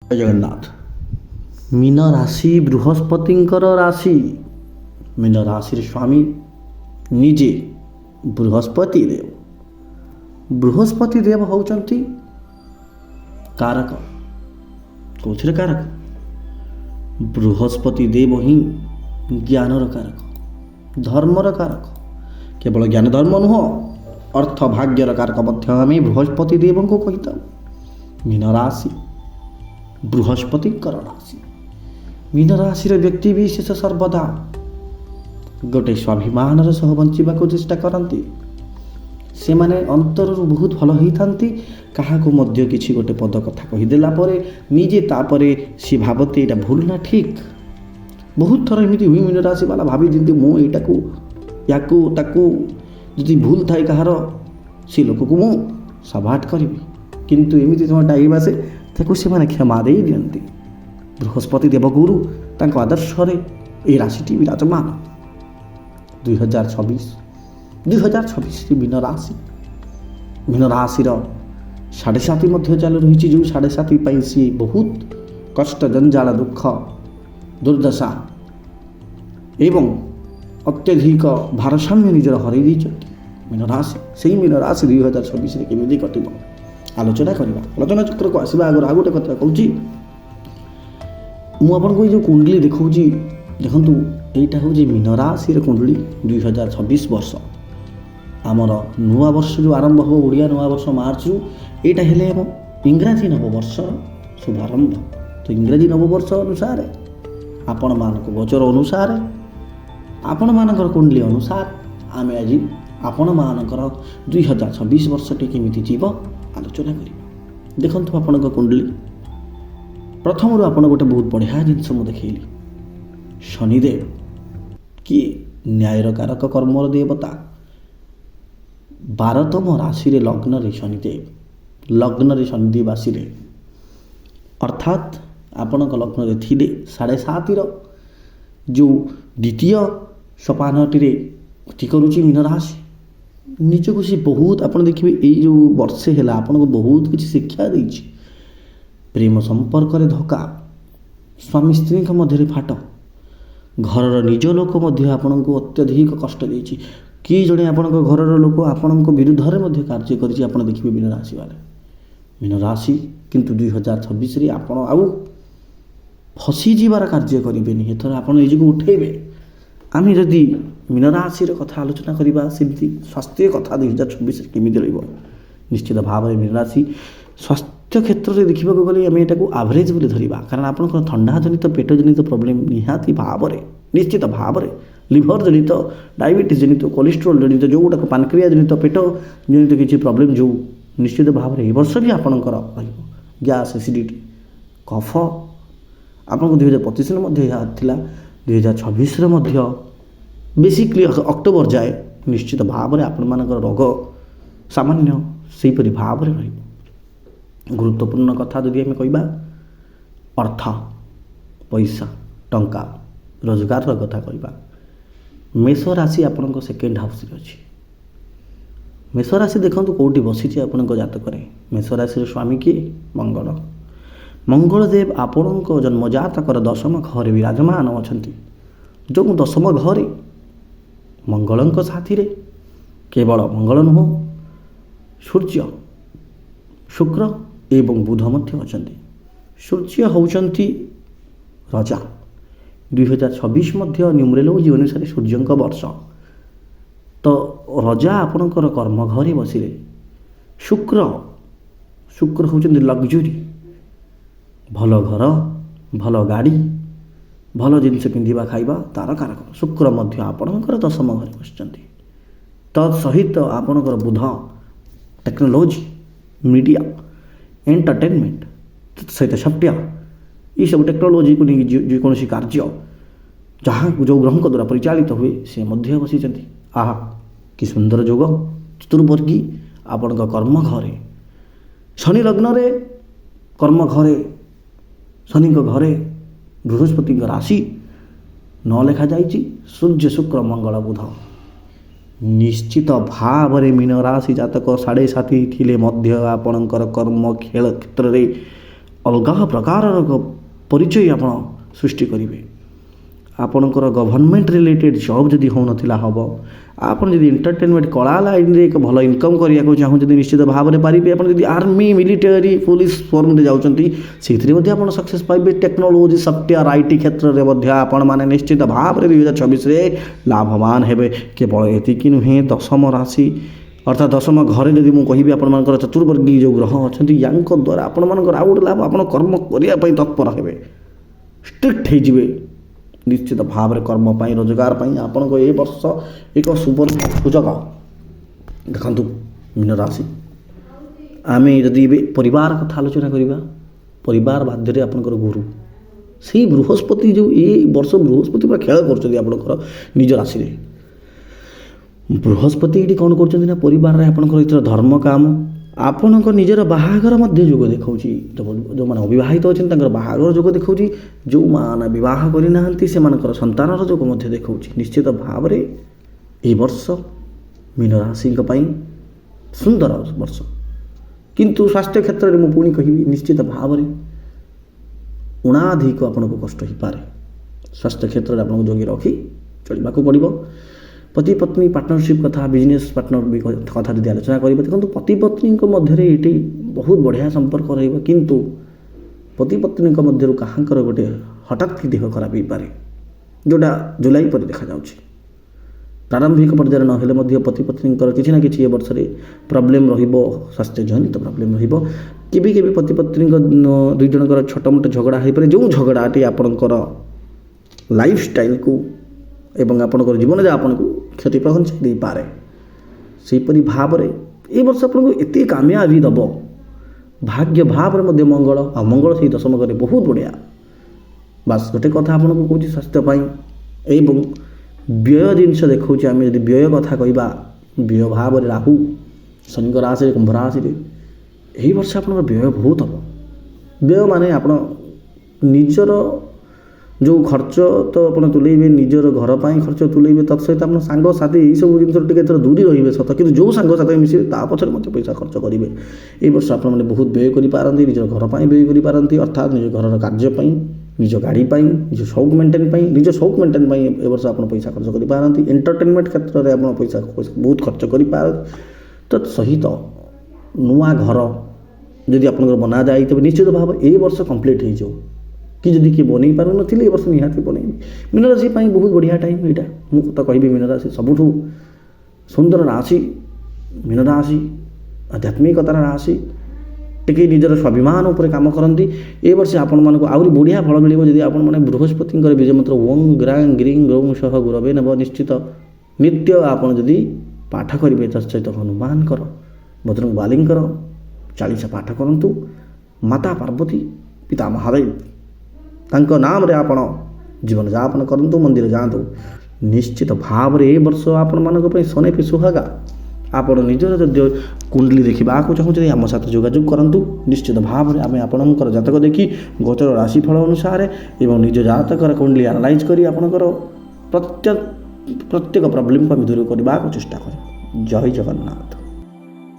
ଜୟ ଜଗନ୍ନାଥ। ମୀନ ରାଶି ବୃହସ୍ପତିଙ୍କର ରାଶି। ମୀନ ରାଶିର ସ୍ୱାମୀ ନିଜେ ବୃହସ୍ପତି ଦେବ। ବୃହସ୍ପତି ଦେବ ହେଉଛନ୍ତି କାରକ। କେଉଁଥିରେ କାରକ? ବୃହସ୍ପତି ଦେବ ହିଁ ଜ୍ଞାନର କାରକ, ଧର୍ମର କାରକ। କେବଳ ଜ୍ଞାନ ଧର୍ମ ନୁହଁ, ଅର୍ଥ ଭାଗ୍ୟର କାରକ ମଧ୍ୟ ଆମେ ବୃହସ୍ପତି ଦେବଙ୍କୁ କହିଥାଉ। ମୀନ ରାଶି ବୃହସ୍ପତିଙ୍କର ରାଶି। ମୀନ ରାଶିର ବ୍ୟକ୍ତି ବିଶେଷ ସର୍ବଦା ଗୋଟିଏ ସ୍ୱାଭିମାନର ସହ ବଞ୍ଚିବାକୁ ଚେଷ୍ଟା କରନ୍ତି। ସେମାନେ ଅନ୍ତରରୁ ବହୁତ ଭଲ ହେଇଥାନ୍ତି। କାହାକୁ ମଧ୍ୟ କିଛି ଗୋଟେ ପଦ କଥା କହିଦେଲା ପରେ ନିଜେ ତାପରେ ସେ ଭାବନ୍ତି ଏଇଟା ଭୁଲ ନା ଠିକ୍। ବହୁତ ଥର ଏମିତି ହୁଏ, ମୀନ ରାଶି ବାଲା ଭାବି ଦିଅନ୍ତି ମୁଁ ଏଇଟାକୁ ୟାକୁ ତାକୁ ଯଦି ଭୁଲ ଥାଏ କାହାର, ସେ ଲୋକକୁ ମୁଁ ସବାଟ କରିବି। କିନ୍ତୁ ଏମିତି ସମୟ ଟାଇମ୍ ଆସେ ତାକୁ ସେମାନେ କ୍ଷମା ଦେଇ ଦିଅନ୍ତି। ବୃହସ୍ପତି ଦେବଗୁରୁ ତାଙ୍କ ଆଦର୍ଶରେ ଏହି ରାଶିଟି ବିରାଜମାନ। 2026 ମୀନ ରାଶି। ମୀନ ରାଶିର 7.5 ମଧ୍ୟ ଚାଲୁ ରହିଛି, ଯେଉଁ 7.5 ପାଇଁ ସିଏ ବହୁତ କଷ୍ଟ, ଜଞ୍ଜାଳ, ଦୁଃଖ, ଦୁର୍ଦ୍ଦଶା ଏବଂ ଅତ୍ୟଧିକ ଭାରସାମ୍ୟ ନିଜର ହରାଇ ଦେଇଛନ୍ତି। ମୀନ ରାଶି, ସେଇ ମୀନ ରାଶି 2026ରେ କେମିତି କଟିବ ଆଲୋଚନା କରିବା। ଆଲୋଚନା ଚକ୍ରକୁ ଆସିବା ଆଗରୁ ଆଉ ଗୋଟେ କଥା କହୁଛି, ମୁଁ ଆପଣଙ୍କୁ ଏଇ ଯେଉଁ କୁଣ୍ଡଲି ଦେଖାଉଛି, ଦେଖନ୍ତୁ ଏଇଟା ହେଉଛି ମୀନ ରାଶିର କୁଣ୍ଡଲି। 2026 ବର୍ଷ ଆମର ନୂଆ ବର୍ଷ ଯେଉଁ ଆରମ୍ଭ ହେବ, ଓଡ଼ିଆ ନୂଆବର୍ଷ ମାର୍ଚ୍ଚରୁ, ଏଇଟା ହେଲେ ଆମ ଇଂରାଜୀ ନବବର୍ଷର ଶୁଭାରମ୍ଭ। ତ ଇଂରାଜୀ ନବବର୍ଷ ଅନୁସାରେ, ଆପଣମାନଙ୍କ ଗୋଚର ଅନୁସାରେ, ଆପଣମାନଙ୍କର କୁଣ୍ଡଲି ଅନୁସାରେ ଆମେ ଆଜି ଆପଣମାନଙ୍କର 2026 ବର୍ଷଟି କେମିତି ଯିବ ଆଲୋଚନା କରିବା। ଦେଖନ୍ତୁ ଆପଣଙ୍କ କୁଣ୍ଡଲି। ପ୍ରଥମରୁ ଆପଣ ଗୋଟେ ବହୁତ ବଢ଼ିଆ ଜିନିଷ ମୁଁ ଦେଖେଇଲି। ଶନିଦେବ କିଏ? ନ୍ୟାୟର କାରକ, କର୍ମର ଦେବତା। 12ତମ ରାଶିରେ ଲଗ୍ନରେ ଶନିଦେବ। ଲଗ୍ନରେ ଶନିଦେବ ଆସିଲେ ଅର୍ଥାତ୍ ଆପଣଙ୍କ ଲଗ୍ନରେ ଥିଲେ 7.5ର ଯେଉଁ ଦ୍ୱିତୀୟ ସୋପାନଟିରେ ଗତି କରୁଛି ମୀନ ରାଶି। ନିଜକୁ ସେ ବହୁତ, ଆପଣ ଦେଖିବେ ଏଇ ଯେଉଁ ବର୍ଷେ ହେଲା ଆପଣଙ୍କୁ ବହୁତ କିଛି ଶିକ୍ଷା ଦେଇଛି। ପ୍ରେମ ସମ୍ପର୍କରେ ଧୋକା, ସ୍ୱାମୀ ସ୍ତ୍ରୀଙ୍କ ମଧ୍ୟରେ ଫାଟ, ଘରର ନିଜ ଲୋକ ମଧ୍ୟ ଆପଣଙ୍କୁ ଅତ୍ୟଧିକ କଷ୍ଟ ଦେଇଛି। କିଏ ଜଣେ ଆପଣଙ୍କ ଘରର ଲୋକ ଆପଣଙ୍କ ବିରୁଦ୍ଧରେ ମଧ୍ୟ କାର୍ଯ୍ୟ କରିଛି, ଆପଣ ଦେଖିବେ ମୀନ ରାଶି ବାଲା। ମୀନ ରାଶି କିନ୍ତୁ 2026ରେ ଆପଣ ଆଉ ଫସିଯିବାର କାର୍ଯ୍ୟ କରିବେନି। ଏଥର ଆପଣ ନିଜକୁ ଉଠେଇବେ। ଆମେ ଯଦି ମୀନ ରାଶିର କଥା ଆଲୋଚନା କରିବା, ସେମିତି ସ୍ୱାସ୍ଥ୍ୟ କଥା 2026ରେ କେମିତି ରହିବ, ନିଶ୍ଚିତ ଭାବରେ ମୀନ ରାଶି ସ୍ୱାସ୍ଥ୍ୟ କ୍ଷେତ୍ରରେ ଦେଖିବାକୁ ଗଲେ ଆମେ ଏଟାକୁ ଆଭରେଜ୍ ବୋଲି ଧରିବା। କାରଣ ଆପଣଙ୍କର ଥଣ୍ଡା ଜନିତ, ପେଟ ଜନିତ ପ୍ରୋବ୍ଲେମ୍ ନିହାତି ଭାବରେ, ନିଶ୍ଚିତ ଭାବରେ, ଲିଭର ଜନିତ, ଡାଇବେଟିସ୍ ଜନିତ, କୋଲେଷ୍ଟ୍ରୋଲ ଜନିତ, ଯେଉଁଗୁଡ଼ାକ ପାନକ୍ରିଆ ଜନିତ, ପେଟ ଜନିତ କିଛି ପ୍ରୋବ୍ଲେମ୍ ଯେଉଁ ନିଶ୍ଚିତ ଭାବରେ ଏ ବର୍ଷ ବି ଆପଣଙ୍କର ରହିବ। ଗ୍ୟାସ୍, ଏସିଡ଼ିଟି, କଫ ଆପଣଙ୍କୁ 2025ରେ ମଧ୍ୟ ଏହା ଥିଲା, 2026ରେ ମଧ୍ୟ ବେସିକ୍ଲି ଅକ୍ଟୋବର ଯାଏ ନିଶ୍ଚିତ ଭାବରେ ଆପଣମାନଙ୍କର ରୋଗ ସାମାନ୍ୟ ସେହିପରି ଭାବରେ ରହିବ। ଗୁରୁତ୍ୱପୂର୍ଣ୍ଣ କଥା ଯଦି ଆମେ କହିବା, ଅର୍ଥ, ପଇସା, ଟଙ୍କା ରୋଜଗାରର କଥା କହିବା, ମେଷ ରାଶି ଆପଣଙ୍କ ସେକେଣ୍ଡ ହାଉସ୍ରେ ଅଛି। ମେଷ ରାଶି ଦେଖନ୍ତୁ କେଉଁଠି ବସିଛି ଆପଣଙ୍କ ଜାତକରେ। ମେଷ ରାଶିର ସ୍ୱାମୀ କିଏ? ମଙ୍ଗଳ। ମଙ୍ଗଳଦେବ ଆପଣଙ୍କ ଜନ୍ମଜାତକର 10ମ ଘରେ ବିରାଜମାନ ଅଛନ୍ତି। ଯେଉଁ 10ମ ଘରେ ମଙ୍ଗଳଙ୍କ ସାଥିରେ କେବଳ ମଙ୍ଗଳ ନୁହଁ, ସୂର୍ଯ୍ୟ, ଶୁକ୍ର ଏବଂ ବୁଧ ମଧ୍ୟ ଅଛନ୍ତି। ସୂର୍ଯ୍ୟ ହେଉଛନ୍ତି ରଜା। 2026 ମଧ୍ୟ ନ୍ୟୁମରୋଲୋଜି ଅନୁସାରେ ସୂର୍ଯ୍ୟଙ୍କ ବର୍ଷ। ତ ରଜା ଆପଣଙ୍କର କର୍ମ ଘରେ ବସିଲେ। ଶୁକ୍ର ହେଉଛନ୍ତି ଲକ୍ଜୁରୀ, ଭଲ ଘର, ଭଲ ଗାଡ଼ି, ଭଲ ଜିନିଷ ପିନ୍ଧିବା, ଖାଇବା ତାର କାରକ। ଶୁକ୍ର ମଧ୍ୟ ଆପଣଙ୍କର 10ମ ଘରେ ବସିଛନ୍ତି। ତତ୍ ସହିତ ଆପଣଙ୍କର ବୁଧ ଟେକ୍ନୋଲୋଜି, ମିଡ଼ିଆ, ଏଣ୍ଟରଟେନମେଣ୍ଟ ସହିତ ସଫ୍ଟୱେୟାର, ଏସବୁ ଟେକ୍ନୋଲୋଜିକୁ ନେଇ ଯେକୌଣସି କାର୍ଯ୍ୟ ଯାହା ଯେଉଁ ଗ୍ରହଙ୍କ ଦ୍ୱାରା ପରିଚାଳିତ ହୁଏ ସେ ମଧ୍ୟ ବସିଛନ୍ତି। ଆହା କି ସୁନ୍ଦର ଯୋଗ। ଚତୁର୍ବର୍ଗୀ ଆପଣଙ୍କ କର୍ମ ଘରେ, ଶନି ଲଗ୍ନରେ କର୍ମ ଘରେ, ଶନିଙ୍କ ଘରେ ବୃହସ୍ପତିଙ୍କ ରାଶି ନ ଲେଖାଯାଇଛି, ସୂର୍ଯ୍ୟ, ଶୁକ୍ର, ମଙ୍ଗଳ, ବୁଧ। ନିଶ୍ଚିତ ଭାବରେ ମୀନ ରାଶି ଜାତକ 7.5 ଥିଲେ ମଧ୍ୟ ଆପଣଙ୍କର କର୍ମ ଖେଳ କ୍ଷେତ୍ରରେ ଅଲଗା ପ୍ରକାରର ପରିଚୟ ଆପଣ ସୃଷ୍ଟି କରିବେ। ଆପଣଙ୍କର ଗଭର୍ଣ୍ଣମେଣ୍ଟ ରିଲେଟେଡ଼୍ ଜବ୍ ଯଦି ହେଉନଥିଲା ହେବ, ଆପଣ ଯଦି ଏଣ୍ଟରଟେନମେଣ୍ଟ କଳା ଲାଇନ୍ରେ ଏକ ଭଲ ଇନକମ୍ କରିବାକୁ ଚାହୁଁଛନ୍ତି ନିଶ୍ଚିତ ଭାବରେ ପାରିବେ। ଆପଣ ଯଦି ଆର୍ମି ମିଲିଟାରୀ ପୋଲିସ ଫର୍ମରେ ଯାଉଛନ୍ତି ସେଥିରେ ମଧ୍ୟ ଆପଣ ସକ୍ସେସ୍ ପାଇବେ। ଟେକ୍ନୋଲୋଜି ସଫ୍ଟୱେୟାର IT କ୍ଷେତ୍ରରେ ମଧ୍ୟ ଆପଣମାନେ ନିଶ୍ଚିତ ଭାବରେ 2024ରେ ଲାଭବାନ ହେବେ। କେବଳ ଏତିକି ନୁହେଁ, ଦଶମ ରାଶି ଅର୍ଥାତ୍ ଦଶମ ଘରେ ଯଦି ମୁଁ କହିବି ଆପଣମାନଙ୍କର ଚତୁର୍ବର୍ଗୀ ଯେଉଁ ଗ୍ରହ ଅଛନ୍ତି ୟାଙ୍କ ଦ୍ୱାରା ଆପଣମାନଙ୍କର ଆଉ ଗୋଟେ ଲାଭ, ଆପଣ କର୍ମ କରିବା ପାଇଁ ତତ୍ପର ହେବେ, ଷ୍ଟ୍ରିକ୍ଟ ହେଇଯିବେ। ନିଶ୍ଚିତ ଭାବରେ କର୍ମ ପାଇଁ ରୋଜଗାର ପାଇଁ ଆପଣଙ୍କ ଏ ବର୍ଷ ଏକ ସୁବର୍ଣ୍ଣ ସୁଯୋଗ। ଦେଖନ୍ତୁ ମୀନ ରାଶି, ଆମେ ଯଦି ଏବେ ପରିବାର କଥା ଆଲୋଚନା କରିବା, ପରିବାର ବାଧ୍ୟରେ ଆପଣଙ୍କର ଗୁରୁ ସେଇ ବୃହସ୍ପତି ଯେଉଁ ଏ ବର୍ଷ ବୃହସ୍ପତି ପୁରା ଖେଳ କରୁଛନ୍ତି ଆପଣଙ୍କର ନିଜ ରାଶିରେ। ବୃହସ୍ପତି ଏଠି କ'ଣ କରୁଛନ୍ତି ନା ପରିବାରରେ ଆପଣଙ୍କର ଏଥର ଧର୍ମ କାମ, ଆପଣଙ୍କ ନିଜର ବାହାଘର ମଧ୍ୟ ଯୋଗ ଦେଖାଉଛି। ଯେଉଁମାନେ ଅବିବାହିତ ଅଛନ୍ତି ତାଙ୍କର ବାହାଘର ଯୋଗ ଦେଖାଉଛି, ଯେଉଁମାନେ ବିବାହ କରିନାହାନ୍ତି ସେମାନଙ୍କର ସନ୍ତାନର ଯୋଗ ମଧ୍ୟ ଦେଖାଉଛି। ନିଶ୍ଚିତ ଭାବରେ ଏହି ବର୍ଷ ମୀନ ରାଶିଙ୍କ ପାଇଁ ସୁନ୍ଦର ବର୍ଷ। କିନ୍ତୁ ସ୍ୱାସ୍ଥ୍ୟ କ୍ଷେତ୍ରରେ ମୁଁ ପୁଣି କହିବି ନିଶ୍ଚିତ ଭାବରେ ଉଣାଧିକ ଆପଣଙ୍କୁ କଷ୍ଟ ହୋଇପାରେ। ସ୍ୱାସ୍ଥ୍ୟ କ୍ଷେତ୍ରରେ ଆପଣଙ୍କୁ ଜଗି ରଖି ଚଳିବାକୁ ପଡ଼ିବ। ପତି ପତ୍ନୀ ପାର୍ଟନରସିପ୍ କଥା, ବିଜନେସ୍ ପାର୍ଟନର ବି କଥା ଯଦି ଆଲୋଚନା କରିବା, ଦେଖନ୍ତୁ ପତି ପତ୍ନୀଙ୍କ ମଧ୍ୟରେ ଏଠି ବହୁତ ବଢ଼ିଆ ସମ୍ପର୍କ ରହିବ। କିନ୍ତୁ ପତି ପତ୍ନୀଙ୍କ ମଧ୍ୟରୁ କାହାଙ୍କର ଗୋଟେ ହଠାତ୍ କି ଦେହ ଖରାପ ହୋଇପାରେ, ଯେଉଁଟା ଜୁଲାଇ ପରେ ଦେଖାଯାଉଛି। ପ୍ରାରମ୍ଭିକ ପର୍ଯ୍ୟାୟରେ ନହେଲେ ମଧ୍ୟ ପତି ପତ୍ନୀଙ୍କର କିଛି ନା କିଛି ଏ ବର୍ଷରେ ପ୍ରୋବ୍ଲେମ୍ ରହିବ, ସ୍ୱାସ୍ଥ୍ୟଜନିତ ପ୍ରୋବ୍ଲେମ୍ ରହିବ। କେବେ କେବେ ପତି ପତ୍ନୀଙ୍କ ଦୁଇ ଜଣଙ୍କର ଛୋଟ ମୋଟ ଝଗଡ଼ା ହୋଇପାରେ, ଯେଉଁ ଝଗଡ଼ାଟି ଆପଣଙ୍କର ଲାଇଫଷ୍ଟାଇଲକୁ ଏବଂ ଆପଣଙ୍କର ଜୀବନଯାପନକୁ କ୍ଷତି ପହଞ୍ଚାଇ ଦେଇପାରେ। ସେହିପରି ଭାବରେ ଏ ବର୍ଷ ଆପଣଙ୍କୁ ଏତେ କାମୟାବୀ ଦେବ। ଭାଗ୍ୟ ଭାବରେ ମଧ୍ୟ ମଙ୍ଗଳ, ଆଉ ମଙ୍ଗଳ ସେଇ ଦଶମ ଘରେ ବହୁତ ବଢ଼ିଆ। ବାସ୍ ଗୋଟେ କଥା ଆପଣଙ୍କୁ କହୁଛି, ସ୍ୱାସ୍ଥ୍ୟ ପାଇଁ ଏବଂ ବ୍ୟୟ ଜିନିଷ ଦେଖାଉଛି। ଆମେ ଯଦି ବ୍ୟୟ କଥା କହିବା, ବ୍ୟୟ ଭାବରେ ରାହୁ ଶନିଙ୍କ ରାଶିରେ କୁମ୍ଭ ରାଶିରେ, ଏହି ବର୍ଷ ଆପଣଙ୍କର ବ୍ୟୟ ବହୁତ ହେବ। ବ୍ୟୟ ମାନେ ଆପଣ ନିଜର ଯେଉଁ ଖର୍ଚ୍ଚ ତ ଆପଣ ତୁଲେଇବେ, ନିଜର ଘର ପାଇଁ ଖର୍ଚ୍ଚ ତୁଲେଇବେ, ତତ୍ ସହିତ ଆପଣ ସାଙ୍ଗସାଥି ଏଇସବୁ ଜିନିଷରୁ ଟିକେ ଏଥର ଦୂରି ରହିବେ ସତ, କିନ୍ତୁ ଯେଉଁ ସାଙ୍ଗସାଥି ମିଶିବେ ତା ପଛରେ ମଧ୍ୟ ପଇସା ଖର୍ଚ୍ଚ କରିବେ। ଏହି ବର୍ଷ ଆପଣମାନେ ବହୁତ ବ୍ୟୟ କରିପାରନ୍ତି, ନିଜର ଘର ପାଇଁ ବ୍ୟୟ କରିପାରନ୍ତି, ଅର୍ଥାତ୍ ନିଜ ଘରର କାର୍ଯ୍ୟ ପାଇଁ, ନିଜ ଗାଡ଼ି ପାଇଁ, ନିଜ ସଉକ ମେଣ୍ଟେନ୍ ପାଇଁ, ନିଜ ସଉକ ମେଣ୍ଟେନ୍ ପାଇଁ ଏ ବର୍ଷ ଆପଣ ପଇସା ଖର୍ଚ୍ଚ କରିପାରନ୍ତି। ଏଣ୍ଟରଟେନମେଣ୍ଟ କ୍ଷେତ୍ରରେ ଆପଣ ପଇସା ବହୁତ ଖର୍ଚ୍ଚ କରିପାରନ୍ତି। ତତ୍ ସହିତ ନୂଆ ଘର ଯଦି ଆପଣଙ୍କର ବନାଯାଏ ତେବେ ନିଶ୍ଚିତ ଭାବରେ ଏ ବର୍ଷ କମ୍ପ୍ଲିଟ୍ ହେଇଯିବ। କି ଯଦି କିଏ ବନେଇ ପାରୁନଥିଲେ ଏ ବର୍ଷ ନିହାତି ବନେଇବି। ମୀନରାଶି ପାଇଁ ବହୁତ ବଢ଼ିଆ ଟାଇମ୍ ଏଇଟା। ମୁଁ ତ କହିବି ମୀନରାଶି ସବୁଠୁ ସୁନ୍ଦର ରାଶି। ମୀନରାଶି ଆଧ୍ୟାତ୍ମିକତାର ରାଶି। ଟିକେ ନିଜର ସ୍ୱାଭିମାନ ଉପରେ କାମ କରନ୍ତି। ଏ ବର୍ଷ ଆପଣମାନଙ୍କୁ ଆହୁରି ବଢ଼ିଆ ଫଳ ମିଳିବ ଯଦି ଆପଣମାନେ ବୃହସ୍ପତିଙ୍କର ବୀଜ ମନ୍ତ୍ର ଓଂ ଗ୍ରାଂ ଗ୍ରିଂ ଗ୍ରୌଂ ସହ ଗୁରବେ ନମଃ ନିଶ୍ଚିତ ନିତ୍ୟ ଆପଣ ଯଦି ପାଠ କରିବେ, ତତ୍ ସହିତ ହନୁମାନଙ୍କର, ବଜରଙ୍ଗବାଲୀଙ୍କର 40 ପାଠ କରନ୍ତୁ। ମାତା ପାର୍ବତୀ, ପିତା ମହାଦେବ ତାଙ୍କ ନାମରେ ଆପଣ ଜୀବନଯାପନ କରନ୍ତୁ, ମନ୍ଦିର ଯାଆନ୍ତୁ। ନିଶ୍ଚିତ ଭାବରେ ଏ ବର୍ଷ ଆପଣମାନଙ୍କ ପାଇଁ ସନେ ପି ସୁହାଗା। ଆପଣ ନିଜର ଯଦି କୁଣ୍ଡଲି ଦେଖିବାକୁ ଚାହୁଁଛନ୍ତି ଆମ ସହିତ ଯୋଗାଯୋଗ କରନ୍ତୁ। ନିଶ୍ଚିତ ଭାବରେ ଆମେ ଆପଣଙ୍କର ଜାତକ ଦେଖି ଗୋଚର ରାଶିଫଳ ଅନୁସାରେ ଏବଂ ନିଜ ଜାତକର କୁଣ୍ଡଲି ଆନାଲାଇଜ୍ କରି ଆପଣଙ୍କର ପ୍ରତ୍ୟେକ ପ୍ରୋବ୍ଲେମକୁ ଆମେ ଦୂର କରିବାକୁ ଚେଷ୍ଟା କରିବୁ। ଜୟ ଜଗନ୍ନାଥ।